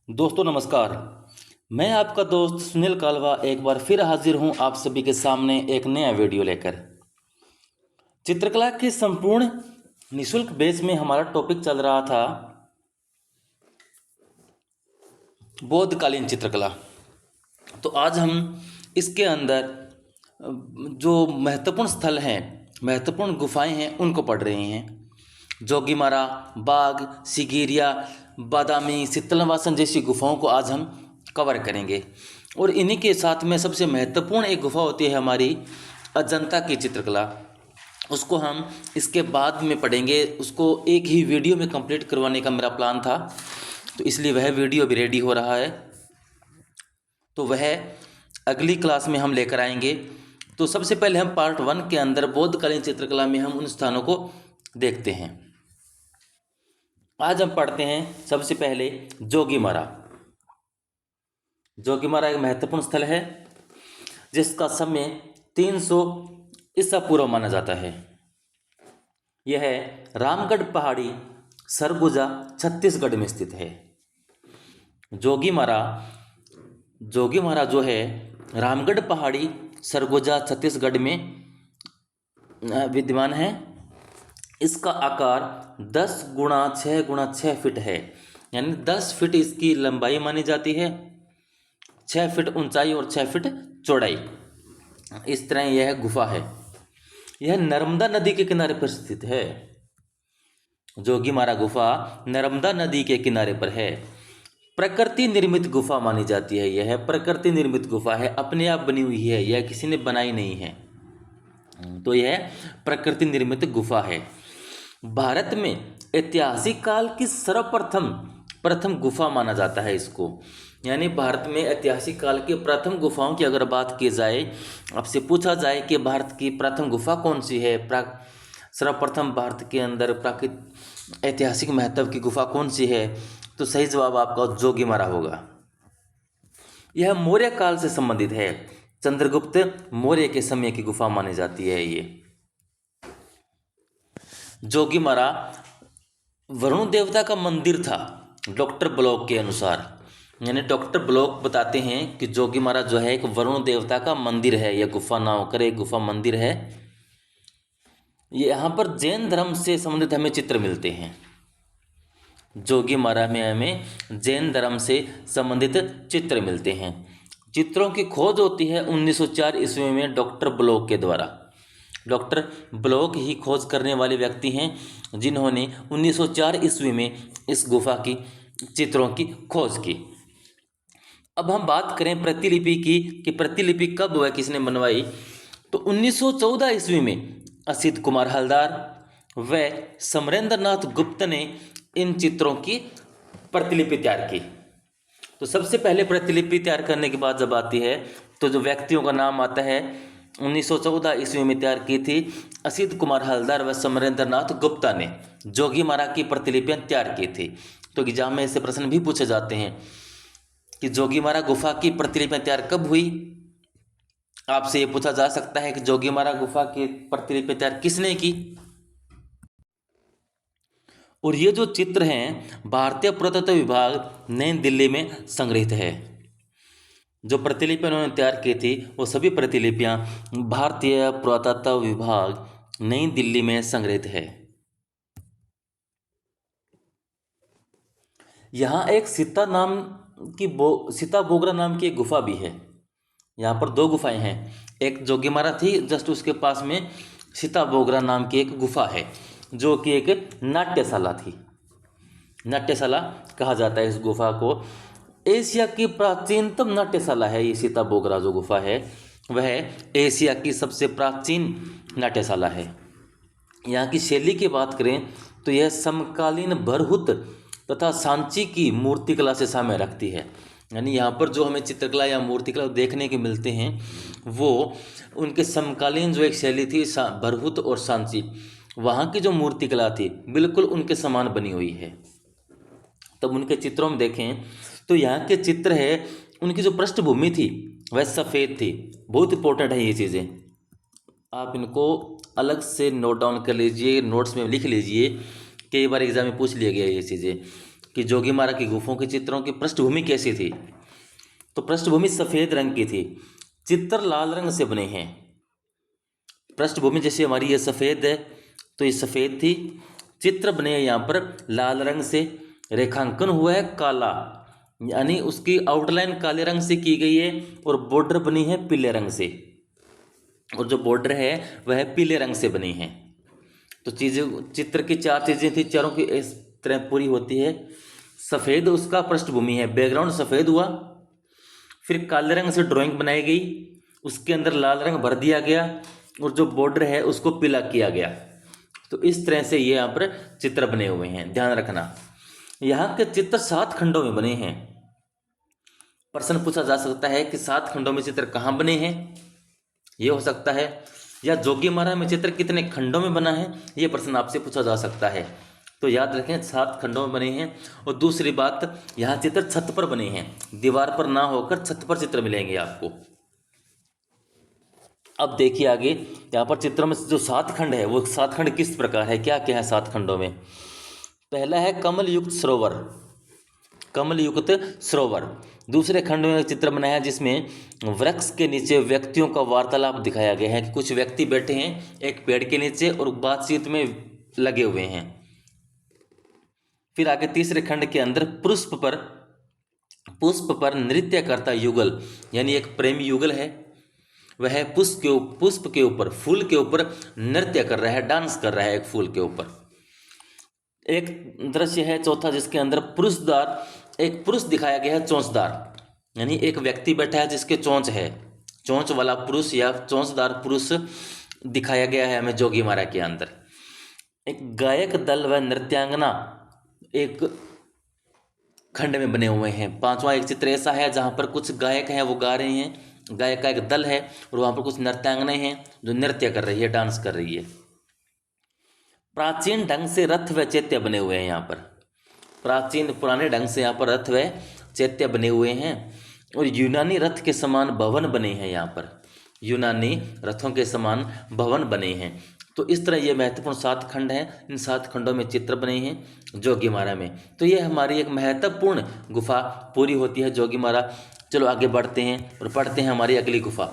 दोस्तों नमस्कार। मैं आपका दोस्त सुनील कालवा एक बार फिर हाजिर हूं आप सभी के सामने एक नया वीडियो लेकर। चित्रकला के संपूर्ण निशुल्क बेस में हमारा टॉपिक चल रहा था बौद्धकालीन चित्रकला। तो आज हम इसके अंदर जो महत्वपूर्ण स्थल हैं, महत्वपूर्ण गुफाएं हैं, उनको पढ़ रहे हैं। जोगीमारा, बाग, सिगिरिया, बादामी, शीतलवासन जैसी गुफाओं को आज हम कवर करेंगे। और इन्हीं के साथ में सबसे महत्वपूर्ण एक गुफा होती है हमारी अजंता की चित्रकला। उसको हम इसके बाद में पढ़ेंगे। उसको एक ही वीडियो में कंप्लीट करवाने का मेरा प्लान था, तो इसलिए वह वीडियो भी रेडी हो रहा है। तो वह अगली क्लास में हम लेकर आएंगे। तो सबसे पहले हम पार्ट 1 के अंदर बौद्धकालीन चित्रकला में हम उन स्थानों को देखते हैं। आज हम पढ़ते हैं सबसे पहले जोगीमारा। जोगीमारा एक महत्वपूर्ण स्थल है जिसका समय 300 ईसा पूर्व माना जाता है। यह रामगढ़ पहाड़ी, सरगुजा, छत्तीसगढ़ में स्थित है। जोगीमारा जो है रामगढ़ पहाड़ी, सरगुजा, छत्तीसगढ़ में विद्यमान है। इसका आकार 10 गुणा 6 गुणा 6 फीट है, यानी 10 फीट इसकी लंबाई मानी जाती है, 6 फीट ऊंचाई और 6 फीट चौड़ाई। इस तरह यह गुफा है। यह नर्मदा नदी के किनारे पर स्थित है। जोगीमारा गुफा नर्मदा नदी के किनारे पर है। प्रकृति निर्मित गुफा मानी जाती है। यह प्रकृति निर्मित गुफा है, अपने आप बनी हुई है, यह किसी ने बनाई नहीं है। तो यह प्रकृति निर्मित गुफा है। भारत में ऐतिहासिक काल की सर्वप्रथम गुफा माना जाता है इसको। यानी भारत में ऐतिहासिक काल के प्रथम गुफाओं की अगर बात की जाए, आपसे पूछा जाए कि भारत की प्रथम गुफा कौन सी है, सर्वप्रथम भारत के अंदर प्राकृतिक ऐतिहासिक महत्व की गुफा कौन सी है, तो सही जवाब आपका जोगीमारा होगा। यह मौर्य काल से संबंधित है। चंद्रगुप्त मौर्य के समय की गुफा मानी जाती है। ये जोगीमारा वरुण देवता का मंदिर था डॉक्टर ब्लॉक के अनुसार। यानी डॉक्टर ब्लॉक बताते हैं कि जोगीमारा जो है एक वरुण देवता का मंदिर है। यह गुफा ना होकर एक गुफा मंदिर है। यहाँ पर जैन धर्म से संबंधित हमें चित्र मिलते हैं। जोगीमारा में हमें जैन धर्म से संबंधित चित्र मिलते हैं। चित्रों की खोज होती है 1904 ईस्वी में डॉक्टर ब्लॉक के द्वारा। डॉक्टर ब्लॉक ही खोज करने वाले व्यक्ति हैं जिन्होंने 1904 ईस्वी में इस गुफा की चित्रों की खोज की। अब हम बात करें प्रतिलिपि की कि प्रतिलिपि कब व किसने बनवाई, तो 1914 ईस्वी में असित कुमार हलदार व समरेंद्रनाथ गुप्त ने इन चित्रों की प्रतिलिपि तैयार की। तो सबसे पहले प्रतिलिपि तैयार करने की बात जब आती है तो जो व्यक्तियों का नाम आता है, 1914 ईस्वी में तैयार की थी असित कुमार हलदार व समरेंद्रनाथ गुप्ता ने जोगीमारा की प्रतिलिपियां तैयार की थी। तो एग्जाम में ऐसे प्रश्न भी पूछे जाते हैं कि जोगीमारा गुफा की प्रतिलिपियां तैयार कब हुई। आपसे ये पूछा जा सकता है कि जोगीमारा गुफा की प्रतिलिपि तैयार किसने की। और ये जो चित्र हैं भारतीय पुरातत्व विभाग नई दिल्ली में संग्रहित है। जो प्रतिलिपियां उन्होंने तैयार की थी वो सभी प्रतिलिपियां भारतीय पुरातत्व विभाग नई दिल्ली में संग्रहित है। यहाँ एक सीता बोगरा नाम की एक गुफा भी है। यहाँ पर 2 गुफाएं हैं। एक जोगीमारा थी, जस्ट उसके पास में सीता बोगरा नाम की एक गुफा है जो कि एक नाट्यशाला थी। नाट्यशाला कहा जाता है इस गुफा को। एशिया की प्राचीनतम नाट्यशाला है ये। सीता बोगरा जो गुफा है वह एशिया की सबसे प्राचीन नाट्यशाला है। यहाँ की शैली की बात करें तो यह समकालीन भरहुत तथा सांची की मूर्तिकला से साम्य रखती है। यानी यहाँ पर जो हमें चित्रकला या मूर्तिकला देखने के मिलते हैं वो उनके समकालीन जो एक शैली थी भरहुत और सांची, वहाँ की जो मूर्तिकला थी बिल्कुल उनके समान बनी हुई है। तब उनके चित्रों में देखें तो यहाँ के चित्र है, उनकी जो पृष्ठभूमि थी वह सफ़ेद थी। बहुत इंपॉर्टेंट है ये चीज़ें, आप इनको अलग से नोट डाउन कर लीजिए, नोट्स में लिख लीजिए, कई बार एग्जाम में पूछ लिया गया ये चीज़ें। कि जोगीमारा की गुफाओं के चित्रों की पृष्ठभूमि कैसी थी। तो पृष्ठभूमि सफ़ेद रंग की थी, चित्र लाल रंग से बने हैं। पृष्ठभूमि जैसे हमारी ये सफ़ेद है तो ये सफ़ेद थी, चित्र बने हैं यहाँ पर लाल रंग से, रेखांकन हुआ है काला, यानी उसकी आउटलाइन काले रंग से की गई है, और बॉर्डर बनी है पीले रंग से, और जो बॉर्डर है वह पीले रंग से बनी है। तो चीज़ें, चित्र की चार चीज़ें थी, चारों की इस तरह पूरी होती है। सफ़ेद उसका पृष्ठभूमि है, बैकग्राउंड सफ़ेद हुआ, फिर काले रंग से ड्राइंग बनाई गई, उसके अंदर लाल रंग भर दिया गया, और जो बॉर्डर है उसको पीला किया गया। तो इस तरह से ये यहाँ पर चित्र बने हुए हैं, ध्यान रखना। यहाँ के चित्र 7 खंडों में बने हैं। प्रश्न पूछा जा सकता है कि 7 खंडों में चित्र कहाँ बने हैं, ये हो सकता है, या जोगीमारा में चित्र कितने खंडों में बना है, ये प्रश्न आपसे पूछा जा सकता है। तो याद रखें 7 खंडों में बने हैं। और दूसरी बात, यहाँ चित्र छत पर बने हैं, दीवार पर ना होकर छत पर चित्र मिलेंगे आपको। अब देखिए आगे, यहाँ पर चित्रों में जो 7 खंड है वो 7 खंड किस प्रकार है, क्या क्या है 7 खंडों में। पहला है कमल युक्त सरोवर, कमल युक्त सरोवर। दूसरे खंड में चित्र बनाया है जिसमें वृक्ष के नीचे व्यक्तियों का वार्तालाप दिखाया गया है कि कुछ व्यक्ति बैठे हैं एक पेड़ के नीचे और बातचीत में लगे हुए हैं। फिर आगे तीसरे खंड के अंदर पुष्प पर नृत्य करता युगल, यानी एक प्रेमी युगल है, वह पुष्प के ऊपर, फूल के ऊपर नृत्य कर रहा है, डांस कर रहा है एक फूल के ऊपर। एक दृश्य है चौथा जिसके अंदर एक पुरुष दिखाया गया है चोंचदार, यानी एक व्यक्ति बैठा है जिसके चोंच है, चोंच वाला पुरुष या चोंचदार पुरुष दिखाया गया है हमें जोगीमारा के अंदर। एक गायक दल व नृत्यांगना एक खंड में बने हुए हैं। पांचवा एक चित्र ऐसा है जहाँ पर कुछ गायक हैं वो गा रहे हैं, गायक का एक दल है, और वहाँ पर कुछ नृत्यांगनाएं हैं जो नृत्य कर रही है, डांस कर रही है। प्राचीन ढंग से रथ व चैत्य बने हुए हैं यहाँ पर, प्राचीन पुराने ढंग से यहाँ पर रथ व चैत्य बने हुए हैं, और यूनानी रथ के समान भवन बने हैं यहाँ पर, यूनानी रथों के समान भवन बने हैं। तो इस तरह ये महत्वपूर्ण 7 खंड हैं, इन 7 खंडों में चित्र बने हैं जोगीमारा में। तो ये हमारी एक महत्वपूर्ण गुफा पूरी होती है जोगीमारा। चलो आगे बढ़ते हैं और पढ़ते हैं हमारी अगली गुफा।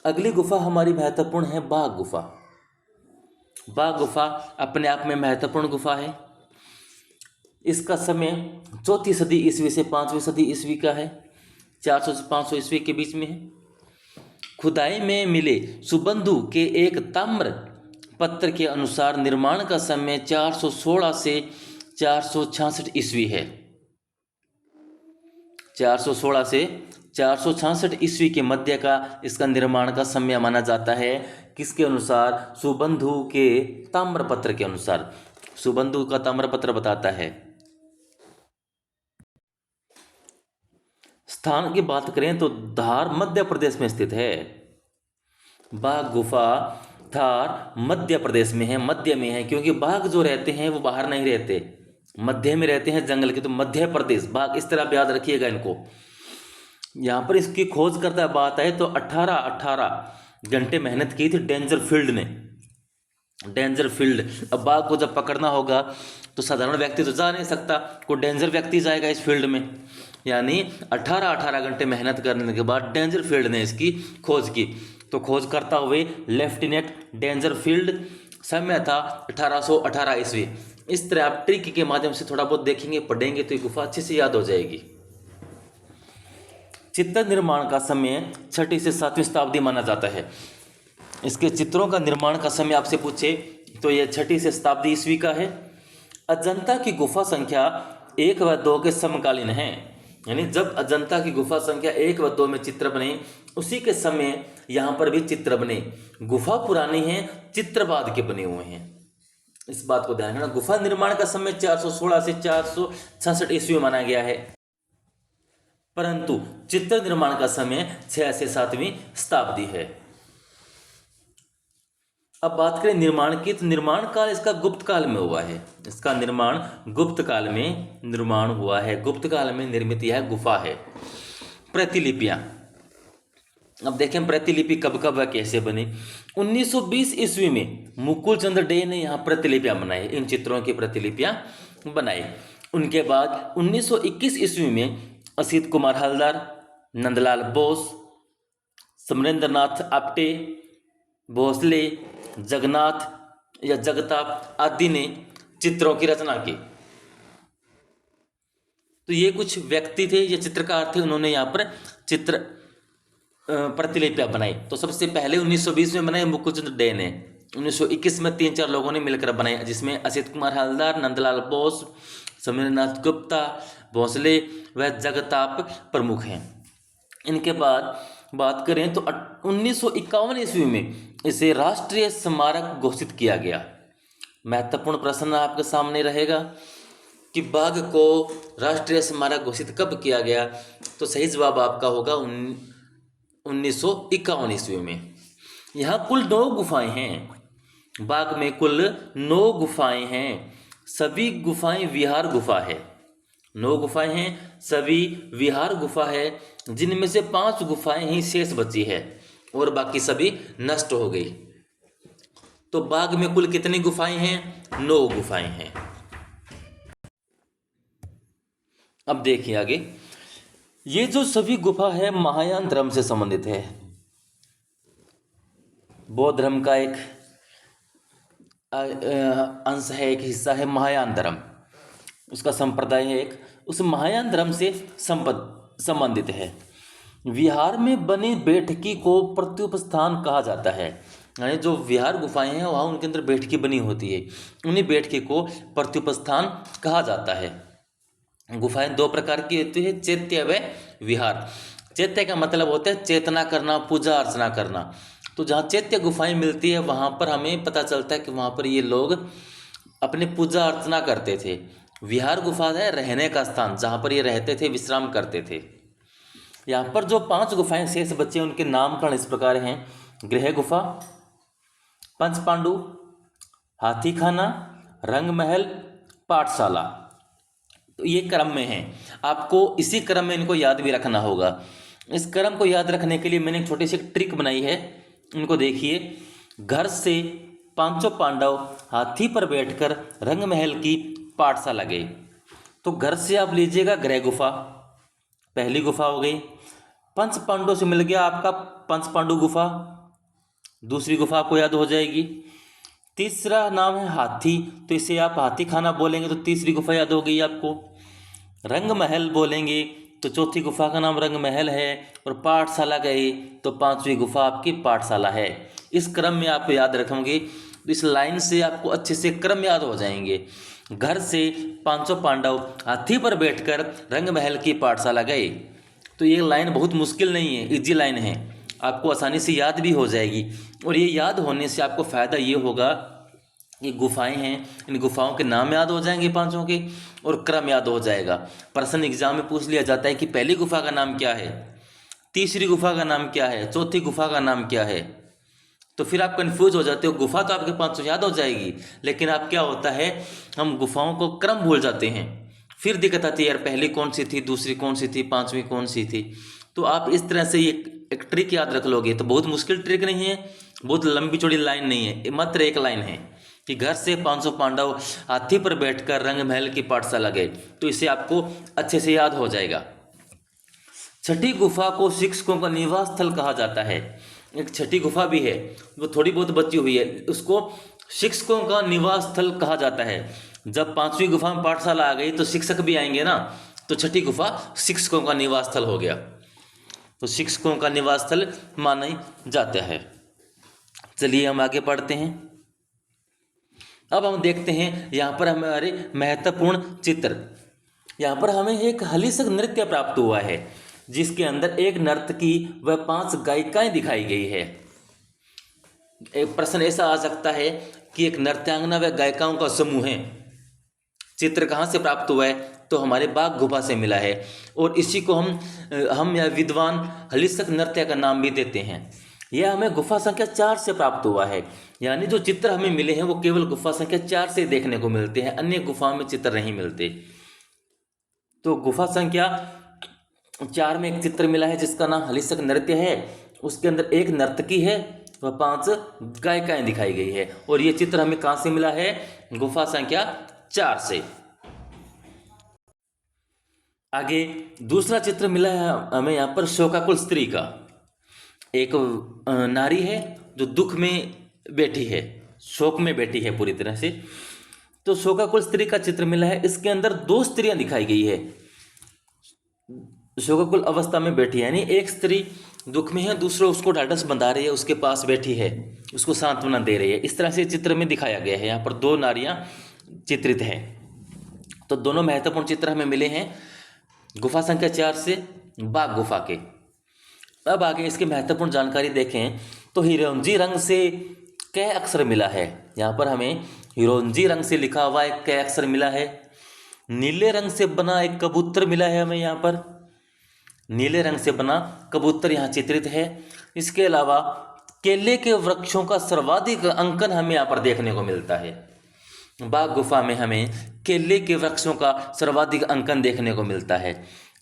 अगली गुफा हमारी महत्वपूर्ण है बाघ गुफा। बाघ गुफा अपने आप में महत्वपूर्ण गुफा है। इसका समय 4वीं सदी ईस्वी से 5वीं सदी ईस्वी का है, 400 से 500 ईस्वी के बीच में है। खुदाई में मिले सुबंधु के एक ताम्र पत्र के अनुसार निर्माण का समय 416 से 466 ईस्वी है। 416 से 466 ईस्वी के मध्य का इसका निर्माण का समय माना जाता है। किसके अनुसार? सुबंधु के ताम्रपत्र के अनुसार। सुबंधु का ताम्रपत्र बताता है। स्थान की बात करें तो धार मध्य प्रदेश में स्थित है। बाघ गुफा धार मध्य प्रदेश में है, मध्य में है, क्योंकि बाघ जो रहते हैं वो बाहर नहीं रहते, मध्य में रहते हैं जंगल के, तो मध्य प्रदेश बाघ, इस तरह आप याद रखिएगा इनको। यहाँ पर इसकी खोज करता बात है तो 18 घंटे मेहनत की थी डेंजर फील्ड ने। डेंजर फील्ड, अब बाघ को जब पकड़ना होगा तो साधारण व्यक्ति तो जा नहीं सकता, कोई डेंजर व्यक्ति जाएगा इस फील्ड में। यानी 18 घंटे मेहनत करने के बाद डेंजर फील्ड ने इसकी खोज की। तो खोज करता हुए लेफ्टिनेंट डेंजर फील्ड, समय था 1818 ईस्वी। इस तरह आप ट्रिक के माध्यम से थोड़ा बहुत देखेंगे, पढ़ेंगे तो ये गुफा अच्छे से याद हो जाएगी। चित्र निर्माण का समय 6वीं से 7वीं शताब्दी माना जाता है। इसके चित्रों का निर्माण का समय आपसे पूछे तो यह 6वीं से शताब्दी ईस्वी का है। अजंता की गुफा संख्या 1 व 2 के समकालीन है, यानी जब अजंता की गुफा संख्या 1 व 2 में चित्र बने उसी के समय यहाँ पर भी चित्र बने। गुफा पुरानी है, चित्र बाद के बने हुए हैं, इस बात को ध्यान रखना। गुफा निर्माण का समय 416 से 466 ईस्वी माना गया है, परंतु चित्र निर्माण का समय 6 से 7वीं शताब्दी है। अब बात करें निर्माण की, तो निर्माण काल इसका गुप्त काल में हुआ है। इसका निर्माण गुप्त काल में निर्माण हुआ है, गुप्त काल में निर्मित यह गुफा है। प्रतिलिपियां, अब देखें प्रतिलिपि कब कब व कैसे बनी। 1920 ईस्वी में मुकुल चंद्र डे ने यहाँ प्रतिलिपियां बनाई, इन चित्रों की प्रतिलिपियां बनाई। उनके बाद 1921 ईस्वी में असित कुमार हलदर, नंदलाल बोस, समरेंद्रनाथ आप्टे, भोसले, जगन्नाथ या जगताप आदि ने चित्रों की रचना की। तो ये कुछ व्यक्ति थे, ये चित्रकार थे, उन्होंने यहाँ पर चित्र प्रतिलिपियां बनाई। तो सबसे पहले 1920 में बनाई मुकुचंद डे ने, 1921 में 3-4 लोगों ने मिलकर बनाई, जिसमें असित कुमार हलदर, नंदलाल बोस, समीरनाथ गुप्ता, भोसले व जगताप प्रमुख हैं। इनके बाद बात करें तो 1951 ईस्वी में इसे राष्ट्रीय स्मारक घोषित किया गया। महत्वपूर्ण प्रश्न आपके सामने रहेगा कि बाघ को राष्ट्रीय स्मारक घोषित कब किया गया? तो सही जवाब आपका होगा 1951 ईस्वी में। यहाँ कुल 9 गुफाएं हैं। बाघ में कुल 9 गुफाएं हैं। सभी गुफाएं विहार गुफा है। 9 गुफाएं हैं, सभी विहार गुफा है, जिनमें से 5 गुफाएं ही शेष बची है और बाकी सभी नष्ट हो गई। तो बाघ में कुल कितनी गुफाएं हैं? 9 गुफाएं हैं। अब देखिए आगे, ये जो सभी गुफा है महायान धर्म से संबंधित है। बौद्ध धर्म का एक अंश है, एक हिस्सा है महायान धर्म, उसका संप्रदाय है एक, उस महायान धर्म से संबंधित है। विहार में बनी बैठकी को प्रत्युपस्थान कहा जाता है। यानी जो विहार गुफाएं हैं वहाँ उनके अंदर बैठकी बनी होती है, उन्हीं बैठकी को प्रत्युपस्थान कहा जाता है। गुफाएं 2 प्रकार की होती है, चैत्य व विहार। चैत्य का मतलब होता है चेतना करना, पूजा अर्चना करना। तो जहाँ चैत्य गुफाएं मिलती है वहाँ पर हमें पता चलता है कि वहाँ पर ये लोग अपने पूजा अर्चना करते थे। विहार गुफा है रहने का स्थान, जहाँ पर ये रहते थे, विश्राम करते थे। यहाँ पर जो 5 गुफाएं शेष बचे उनके नामकरण इस प्रकार हैं: गृह गुफा, पंच पांडु, हाथी खाना, रंग महल, पाठशाला। तो ये क्रम में है, आपको इसी क्रम में इनको याद भी रखना होगा। इस क्रम को याद रखने के लिए मैंने एक छोटी सी ट्रिक बनाई है, इनको देखिए। घर से 5 पांडव हाथी पर बैठकर रंग महल की पाठशाला गए। तो घर से आप लीजिएगा गृह गुफा, पहली गुफा हो गई। पंच पांडव से मिल गया आपका पंच पांडु गुफा, दूसरी गुफा आपको याद हो जाएगी। तीसरा नाम है हाथी, तो इसे आप हाथी खाना बोलेंगे तो तीसरी गुफा याद हो गई आपको। रंग महल बोलेंगे तो चौथी गुफा का नाम रंग महल है, और पाठशाला गए तो 5वीं गुफा आपकी पाठशाला है। इस क्रम में आप याद रखेंगे तो इस लाइन से आपको अच्छे से क्रम याद हो जाएंगे। घर से 5 पांडव हाथी पर बैठकर रंग महल की पाठशाला गए। तो ये लाइन बहुत मुश्किल नहीं है, इजी लाइन है, आपको आसानी से याद भी हो जाएगी। और ये याद होने से आपको फ़ायदा ये होगा, ये गुफाएं हैं, इन गुफाओं के नाम याद हो जाएंगे 5 के, और क्रम याद हो जाएगा। प्रश्न एग्जाम में पूछ लिया जाता है कि पहली गुफा का नाम क्या है, तीसरी गुफा का नाम क्या है, चौथी गुफा का नाम क्या है। तो फिर आप कंफ्यूज हो जाते हो। गुफा तो आपके 5 याद हो जाएगी, लेकिन आप क्या होता है, हम गुफाओं को क्रम भूल जाते हैं। फिर दिक्कत आती है, यार पहली कौन सी थी, दूसरी कौन सी थी, 5वीं कौन सी थी। तो आप इस तरह से एक ट्रिक याद रख लोगे तो बहुत मुश्किल ट्रिक नहीं है, बहुत लंबी चौड़ी लाइन नहीं है, मात्र एक लाइन है कि घर से 500 पांडव हाथी पर बैठकर रंग महल की पाठशाला गए। तो इसे आपको अच्छे से याद हो जाएगा। छठी गुफा को शिक्षकों का निवास स्थल कहा जाता है। एक छठी गुफा भी है, वो थोड़ी बहुत बची हुई है, उसको शिक्षकों का निवास स्थल कहा जाता है। जब 5वीं गुफा में पाठशाला आ गई तो शिक्षक भी आएंगे ना, तो छठी गुफा शिक्षकों का निवास स्थल हो गया। तो शिक्षकों का निवास स्थल माना जाता है। चलिए हम आगे पढ़ते हैं। अब हम देखते हैं यहाँ पर हमारे महत्वपूर्ण चित्र। यहाँ पर हमें एक हलिसक नृत्य प्राप्त हुआ है, जिसके अंदर एक नर्तकी व 5 गायिकाएं दिखाई गई है। एक प्रश्न ऐसा आ सकता है कि एक नृत्यांगना व गायिकाओं का समूह है। चित्र कहाँ से प्राप्त हुआ है? तो हमारे बाघ गुफा से मिला है, और इसी को हम या विद्वान हलिसक नृत्य का नाम भी देते हैं। यह हमें गुफा संख्या 4 से प्राप्त हुआ है। यानी जो चित्र हमें मिले हैं वो केवल गुफा संख्या 4 से देखने को मिलते हैं, अन्य गुफाओं में चित्र नहीं मिलते। तो गुफा संख्या 4 में एक चित्र मिला है जिसका नाम हलिसक नृत्य है। उसके अंदर एक नर्तकी है व 5 गायिकाएं दिखाई गई है, और ये चित्र हमें कहाँ से मिला है? गुफा संख्या 4 से। आगे दूसरा चित्र मिला है हमें यहाँ पर शोकाकुल स्त्री का। एक नारी है जो दुख में बैठी है, शोक में बैठी है पूरी तरह से। तो शोकाकुल स्त्री का चित्र मिला है। इसके अंदर दो स्त्रियां दिखाई गई है, शोकाकुल अवस्था में बैठी है, यानी एक स्त्री दुख में है, दूसरा उसको ढाढ़स बंधा रही है, उसके पास बैठी है, उसको सांत्वना दे रही है। इस तरह से चित्र में दिखाया गया है। यहाँ पर दो नारियां चित्रित हैं। तो दोनों महत्वपूर्ण चित्र हमें मिले हैं गुफा संख्या 4 से बाघ गुफा के। अब आगे इसकी महत्वपूर्ण जानकारी देखें तो हिरोंजी रंग से कै अक्षर मिला है। यहाँ पर हमें हिरोंजी रंग से लिखा हुआ एक कै अक्षर मिला है। नीले रंग से बना एक कबूतर मिला है हमें यहाँ पर, नीले रंग से बना कबूतर यहाँ चित्रित है। इसके अलावा केले के वृक्षों का सर्वाधिक अंकन हमें यहाँ पर देखने को मिलता है। बाघ गुफा में हमें केले के वृक्षों का सर्वाधिक अंकन देखने को मिलता है।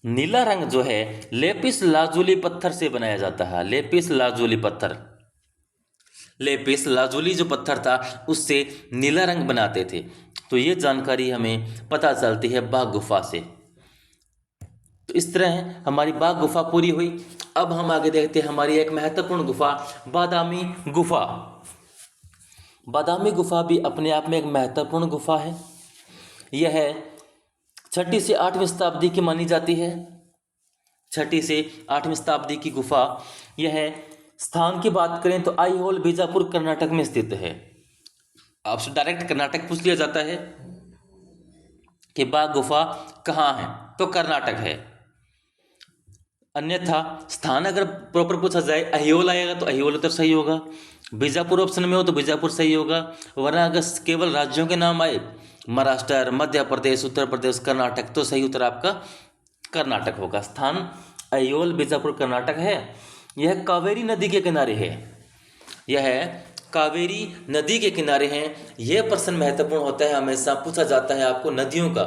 नीला रंग जो है लेपिस लाजुली पत्थर से बनाया जाता है। लेपिस लाजुली पत्थर, लेपिस लाजुली जो पत्थर था उससे नीला रंग बनाते थे। तो ये जानकारी हमें पता चलती है बाघ गुफा से। तो इस तरह हमारी बाघ गुफा पूरी हुई। अब हम आगे देखते हैं हमारी एक महत्वपूर्ण गुफा बादामी गुफा। बादामी गुफा भी अपने आप में एक महत्वपूर्ण गुफा है। यह 6वीं से 8वीं शताब्दी की मानी जाती है। 6वीं से 8वीं शताब्दी की गुफा। यह स्थान की बात करें तो आईहोल बीजापुर कर्नाटक में स्थित है। आपसे डायरेक्ट कर्नाटक पूछ लिया जाता है कि बाघ गुफा कहाँ है, तो कर्नाटक है। अन्यथा स्थान अगर प्रॉपर पूछा जाए अहियोल आएगा तो अहियोल उत्तर सही होगा, बीजापुर ऑप्शन में हो तो बीजापुर सही होगा। वरना अगर केवल राज्यों के नाम आए महाराष्ट्र, मध्य प्रदेश, उत्तर प्रदेश, कर्नाटक, तो सही उत्तर आपका कर्नाटक होगा। स्थान अहियोल बीजापुर कर्नाटक है। यह कावेरी नदी के किनारे है। यह कावेरी नदी के किनारे हैं। यह प्रश्न महत्वपूर्ण होता है, हमेशा पूछा जाता है आपको नदियों का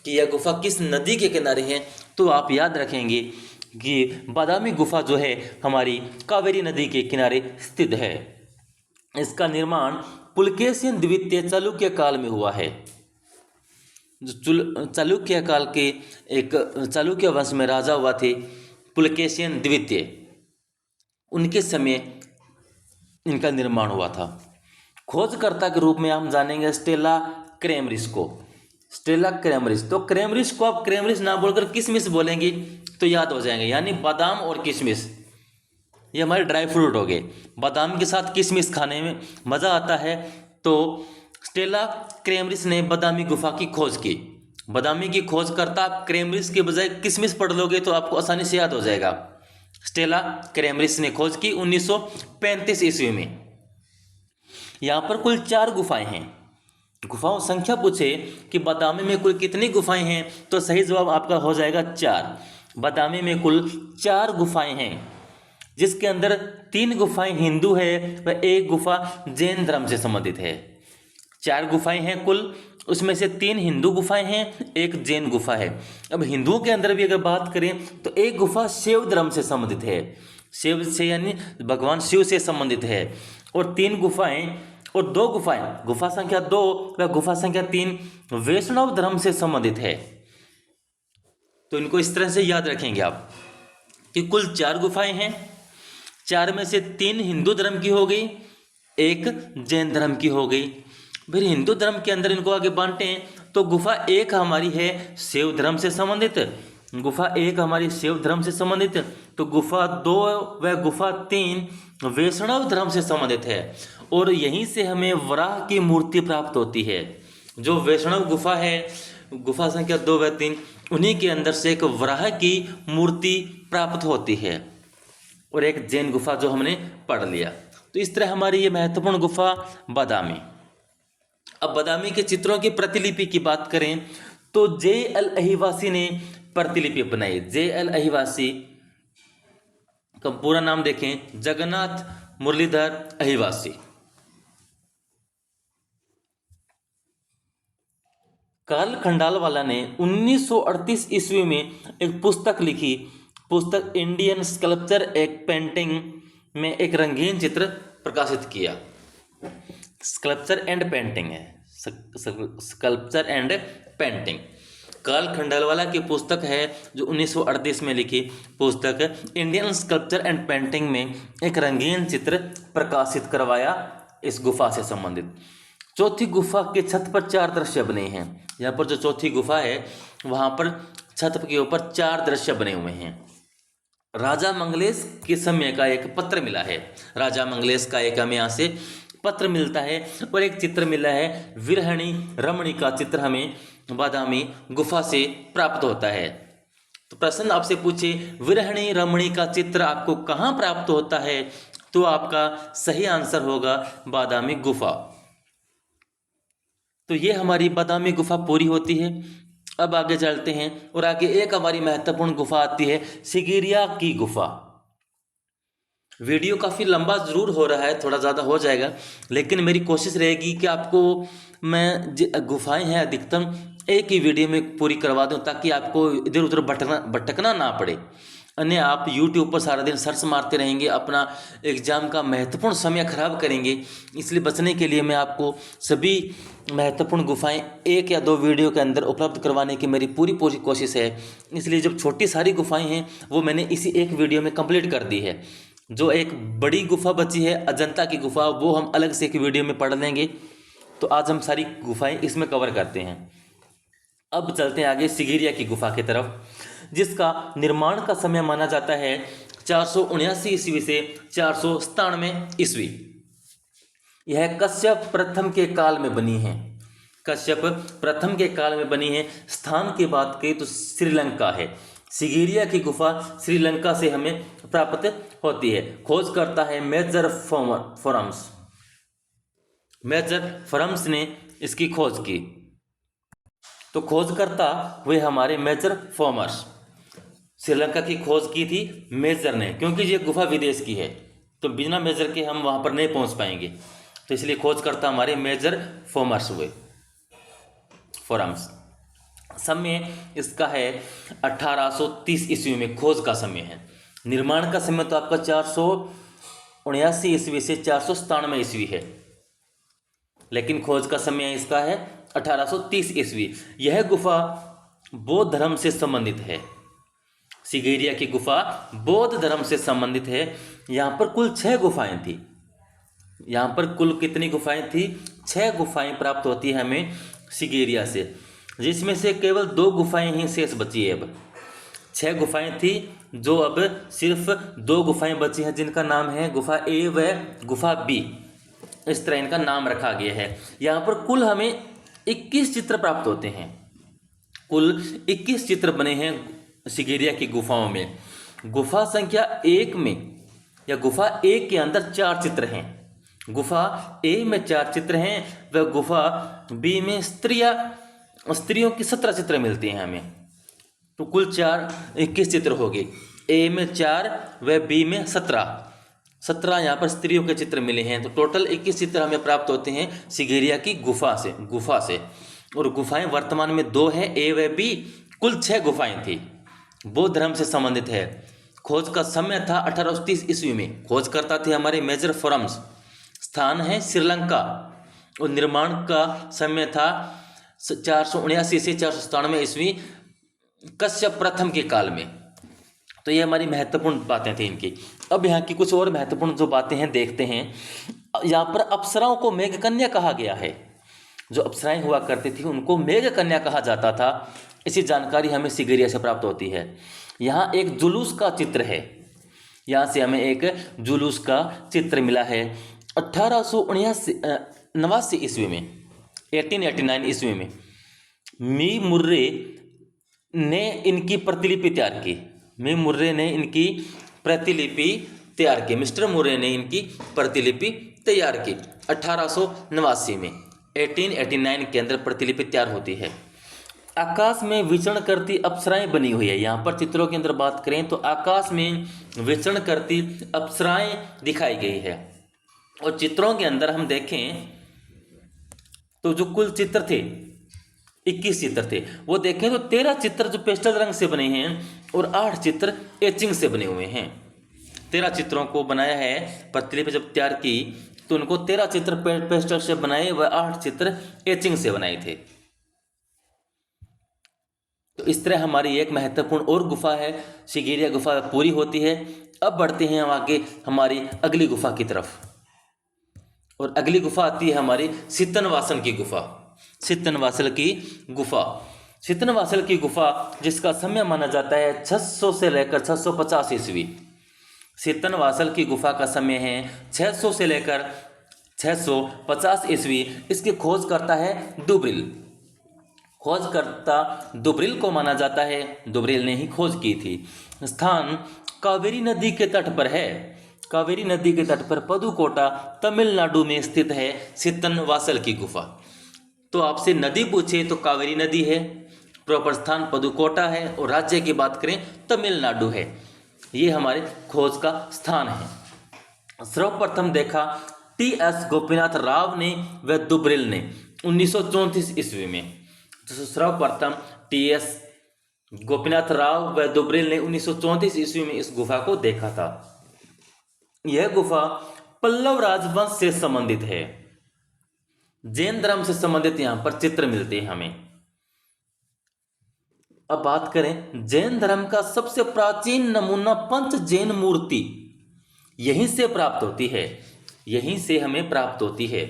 कि यह गुफा किस नदी के किनारे है। तो आप याद रखेंगे कि बादामी गुफा जो है हमारी कावेरी नदी के किनारे स्थित है। इसका निर्माण पुलकेशिन द्वितीय चालुक्य काल में हुआ है। जो चालुक्य काल के एक चालुक्य वंश में राजा हुआ थे पुलकेशिन द्वितीय, उनके समय इनका निर्माण हुआ था। खोजकर्ता के रूप में हम जानेंगे स्टेला क्रेमरिस को। स्टेला क्रेमरिस, तो क्रेमरिस को आप क्रेमरिस ना बोलकर किशमिश बोलेंगे तो याद हो जाएंगे, यानी बादाम और किशमिश ये हमारे ड्राई फ्रूट हो गए। बादाम के साथ किशमिश खाने में मज़ा आता है। तो स्टेला क्रेमरिस ने बादामी गुफा की खोज की। बादामी की खोज करता आप क्रेमरिस के बजाय किशमिश पढ़ लोगे तो आपको आसानी से याद हो जाएगा। स्टेला क्रेमरिस ने खोज की 1935 ईस्वी में। यहाँ पर कुल 4 गुफाएं हैं। गुफाओं संख्या पूछे कि बादामी में कुल कितनी गुफाएं हैं तो सही जवाब आपका हो जाएगा 4। बादामी में कुल 4 गुफाएं हैं, जिसके अंदर 3 गुफाएं हिंदू है व 1 गुफा जैन धर्म से संबंधित है। 4 गुफाएं हैं कुल, उसमें से 3 हिंदू गुफाएं हैं, 1 जैन गुफा है। अब हिंदुओं के अंदर भी अगर बात करें तो 1 गुफा शिव धर्म से संबंधित है, शिव से यानी भगवान शिव से संबंधित है। और 3 गुफाएं और 2 गुफाएं, गुफा संख्या 2 व गुफा संख्या 3 वैष्णव धर्म से संबंधित है। तो इनको इस तरह से याद रखेंगे आप कि कुल 4 गुफाएं हैं। 4 में से 3 हिंदू धर्म की हो गई, 1 जैन धर्म की हो गई। फिर हिंदू धर्म के अंदर इनको आगे बांटें तो गुफा 1 हमारी है शिव धर्म से संबंधित, गुफा 1 हमारी शिव धर्म से संबंधित, तो गुफा 2 व गुफा 3 वैष्णव धर्म से संबंधित है। और यहीं से हमें वराह की मूर्ति प्राप्त होती है। जो वैष्णव गुफा है, गुफा संख्या 2 व 3, उन्हीं के अंदर से एक वराह की मूर्ति प्राप्त होती है। और एक जैन गुफा जो हमने पढ़ लिया। तो इस तरह हमारी ये महत्वपूर्ण गुफा बादामी। अब बादामी के चित्रों की प्रतिलिपि की बात करें तो जे.एल. अहिवासी ने प्रतिलिपि बनाई। जे.एल. अहिवासी का पूरा नाम देखें, जगन्नाथ मुरलीधर अहिवासी। कार्ल खंडालवाला ने 1938 ईस्वी में एक पुस्तक लिखी। पुस्तक इंडियन स्कल्पचर एक पेंटिंग में एक रंगीन चित्र प्रकाशित किया। स्कल्पचर एंड पेंटिंग है, स्कल्पचर एंड पेंटिंग। कार्ल खंडेलवाला की पुस्तक है जो 1938 में लिखी पुस्तक इंडियन स्कल्पचर एंड पेंटिंग में एक रंगीन चित्र प्रकाशित करवाया इस गुफा से संबंधित। चौथी गुफा के छत पर 4 दृश्य बने हैं। यहाँ पर जो चौथी गुफा है वहाँ पर छत के ऊपर 4 दृश्य बने हुए हैं। राजा मंगलेश के समय का एक पत्र मिला है। राजा मंगलेश का एक हमें यहाँ से पत्र मिलता है और एक चित्र मिला है विरहणी रमणी का चित्र हमें बादामी गुफा से प्राप्त होता है। तो प्रश्न आपसे पूछे विरहणी रमणी का चित्र आपको कहाँ प्राप्त होता है, तो आपका सही आंसर होगा बादामी गुफा। तो ये हमारी बादामी गुफा पूरी होती है। अब आगे चलते हैं और आगे एक हमारी महत्वपूर्ण गुफा आती है सिगिरिया की गुफा। वीडियो काफ़ी लंबा ज़रूर हो रहा है, थोड़ा ज़्यादा हो जाएगा, लेकिन मेरी कोशिश रहेगी कि आपको मैं गुफाएं हैं अधिकतम एक ही वीडियो में पूरी करवा दूं, ताकि आपको इधर उधर भटकना ना पड़े। अन्य आप YouTube पर सारा दिन सर्च मारते रहेंगे, अपना एग्ज़ाम का महत्वपूर्ण समय खराब करेंगे। इसलिए बचने के लिए मैं आपको सभी महत्वपूर्ण गुफाएं 1 या 2 वीडियो के अंदर उपलब्ध करवाने की मेरी पूरी कोशिश है। इसलिए जब छोटी सारी गुफाएं हैं वो मैंने इसी एक वीडियो में कंप्लीट कर दी है। जो एक बड़ी गुफा बची है अजंता की गुफा, वो हम अलग से एक वीडियो में पढ़ लेंगे। तो आज हम सारी गुफाएं इसमें कवर करते हैं। अब चलते हैं आगे सिगिरिया की गुफा की तरफ, जिसका निर्माण का समय माना जाता है 479 ईस्वी से 497 ईस्वी। यह कश्यप प्रथम के काल में बनी है। कश्यप प्रथम के काल में बनी है। स्थान की बात करें तो श्रीलंका है। सिगिरिया की गुफा श्रीलंका से हमें प्राप्त होती है। खोज करता है मेजर फोरम्स। मेजर फोरम्स ने इसकी खोज की। तो खोजकर्ता वे हमारे मेजर फोरम्स। श्रीलंका की खोज की थी मेजर ने, क्योंकि ये गुफा विदेश की है तो बिना मेजर के हम वहाँ पर नहीं पहुँच पाएंगे, तो इसलिए खोजकर्ता हमारे मेजर फोरम्स हुए। फोरम्स समय इसका है 1830 ईस्वी में खोज का समय है। निर्माण का समय तो आपका 479 ईस्वी से 497 ईस्वी है, लेकिन खोज का समय इसका है 1830 ईस्वी। यह गुफा बौद्ध धर्म से संबंधित है। सिगिरिया की गुफा बौद्ध धर्म से संबंधित है। यहाँ पर कुल 6 गुफाएं थी। यहाँ पर कुल कितनी गुफाएं थी? 6 गुफाएं प्राप्त होती है हमें सिगिरिया से, जिसमें से केवल 2 गुफाएं ही शेष बची है। अब 6 गुफाएं थी, जो अब सिर्फ 2 गुफाएं बची हैं, जिनका नाम है गुफा ए व गुफा बी। इस तरह इनका नाम रखा गया है। यहाँ पर कुल हमें 21 चित्र प्राप्त होते हैं। कुल 21 चित्र बने हैं सिगिरिया की गुफाओं में। गुफा संख्या 1 में या गुफा 1 के अंदर 4 चित्र हैं। गुफा ए में 4 चित्र हैं व गुफा बी में स्त्रियों की 17 चित्र मिलती हैं हमें। तो कुल 21 चित्र हो गए। ए में 4 व बी में 17 यहाँ पर स्त्रियों के चित्र मिले हैं। तो टोटल 21 चित्र हमें प्राप्त होते हैं सिगिरिया की गुफा से। और गुफाएं वर्तमान में 2 हैं, ए व बी। कुल 6 गुफाएं थी। बौद्ध धर्म से संबंधित है। खोज का समय था 1830 ईस्वी में। खोज करता थे हमारे मेजर फोरम्स। स्थान है श्रीलंका और निर्माण का समय था 479 से 497 ईस्वी कश्यप प्रथम के काल में। तो ये हमारी महत्वपूर्ण बातें थी इनकी। अब यहाँ की कुछ और महत्वपूर्ण जो बातें हैं देखते हैं। यहाँ पर अप्सराओं को मेघकन्या कहा गया है। जो अप्सराएं हुआ करती थी उनको मेघकन्या कहा जाता था। इसी जानकारी हमें सिगिरिया से प्राप्त होती है। यहाँ एक जुलूस का चित्र है। यहाँ से हमें एक जुलूस का चित्र मिला है 1889 ईस्वी में, 1889 ईस्वी में मी मुर्रे ने इनकी प्रतिलिपि तैयार की। मी मुर्रे ने इनकी प्रतिलिपि तैयार की। मिस्टर मुर्रे ने इनकी प्रतिलिपि तैयार की 1889 में। 1889 के अंदर प्रतिलिपि तैयार होती है। आकाश में विचरण करती अप्सराएं बनी हुई है। यहाँ पर चित्रों के अंदर बात करें तो आकाश में विचरण करती अप्सराएं दिखाई गई है। और चित्रों के अंदर हम देखें तो जो कुल चित्र थे 21 चित्र थे, वो देखें तो 13 चित्र जो पेस्टल रंग से बने हैं और 8 चित्र एचिंग से बने हुए हैं। 13 चित्रों को बनाया है। प्रतिलिपि जब तैयार की तो उनको 13 चित्र पेस्टल से बनाए व 8 चित्र एचिंग से बनाए थे। तो इस तरह हमारी एक महत्वपूर्ण और गुफा है, सिगिरिया गुफा पूरी होती है। अब बढ़ते हैं हम आगे हमारी अगली गुफा की तरफ, और अगली गुफा आती है हमारी सितनवासल की गुफा। सितनवासल की गुफा, सितनवासल की गुफा जिसका समय माना जाता है 600 से लेकर 650 ईस्वी। सितनवासल की गुफा का समय है 600 से लेकर 650 ईस्वी। इसकी खोज करता है दुब्रिल। खोजकर्ता दुब्रिल को माना जाता है, दुब्रिल ने ही खोज की थी। स्थान कावेरी नदी के तट पर है। कावेरी नदी के तट पर पदुकोटा तमिलनाडु में स्थित है सितनवासल की गुफा। तो आपसे नदी पूछे तो कावेरी नदी है, प्रॉपर स्थान पदुकोटा है, और राज्य की बात करें तमिलनाडु है। ये हमारे खोज का स्थान है। सर्वप्रथम देखा टी.एस. गोपीनाथ राव ने व दुब्रिल ने 1934 ईस्वी में। तो सर्वप्रथम टी.एस. गोपीनाथ राव व दुब्रिल ने 1934 ईस्वी में इस गुफा को देखा था। यह गुफा पल्लव राजवंश से संबंधित है। जैन धर्म से संबंधित यहां पर चित्र मिलते हैं हमें। अब बात करें जैन धर्म का सबसे प्राचीन नमूना पंच जैन मूर्ति यहीं से प्राप्त होती है, यहीं से हमें प्राप्त होती है।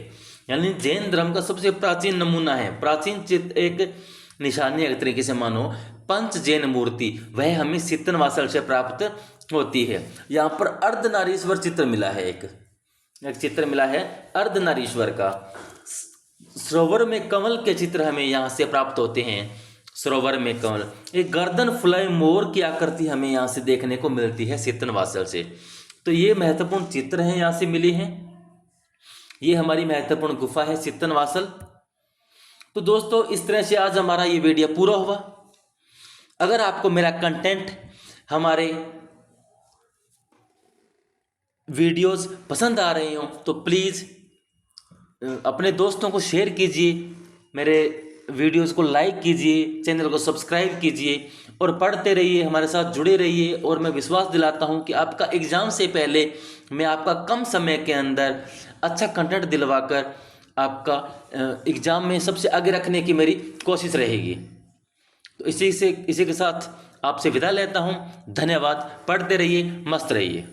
यानी जैन धर्म का सबसे प्राचीन नमूना है, प्राचीन चित्र, एक निशानी एक तरीके से मानो, पंच जैन मूर्ति, वह हमें सितनवासल से प्राप्त होती है। यहाँ पर अर्धनारीश्वर चित्र मिला है, एक चित्र मिला है अर्धनारीश्वर का। सरोवर में कमल के चित्र हमें यहाँ से प्राप्त होते हैं। सरोवर में कमल, एक गर्दन फुलाए मोर की आकृति हमें यहाँ से देखने को मिलती है सितनवासल से। तो ये महत्वपूर्ण चित्र हैं, यहाँ से मिले हैं। ये हमारी महत्वपूर्ण गुफा है सितनवासल। तो दोस्तों इस तरह से आज हमारा ये वीडियो पूरा हुआ। अगर आपको मेरा कंटेंट, हमारे वीडियोस पसंद आ रहे हो तो प्लीज़ अपने दोस्तों को शेयर कीजिए, मेरे वीडियोस को लाइक कीजिए, चैनल को सब्सक्राइब कीजिए और पढ़ते रहिए, हमारे साथ जुड़े रहिए। और मैं विश्वास दिलाता हूं कि आपका एग्ज़ाम से पहले मैं आपका कम समय के अंदर अच्छा कंटेंट दिलवाकर आपका एग्ज़ाम में सबसे आगे रखने की मेरी कोशिश रहेगी। तो इसी के साथ आपसे विदा लेता हूं। धन्यवाद। पढ़ते रहिए, मस्त रहिए।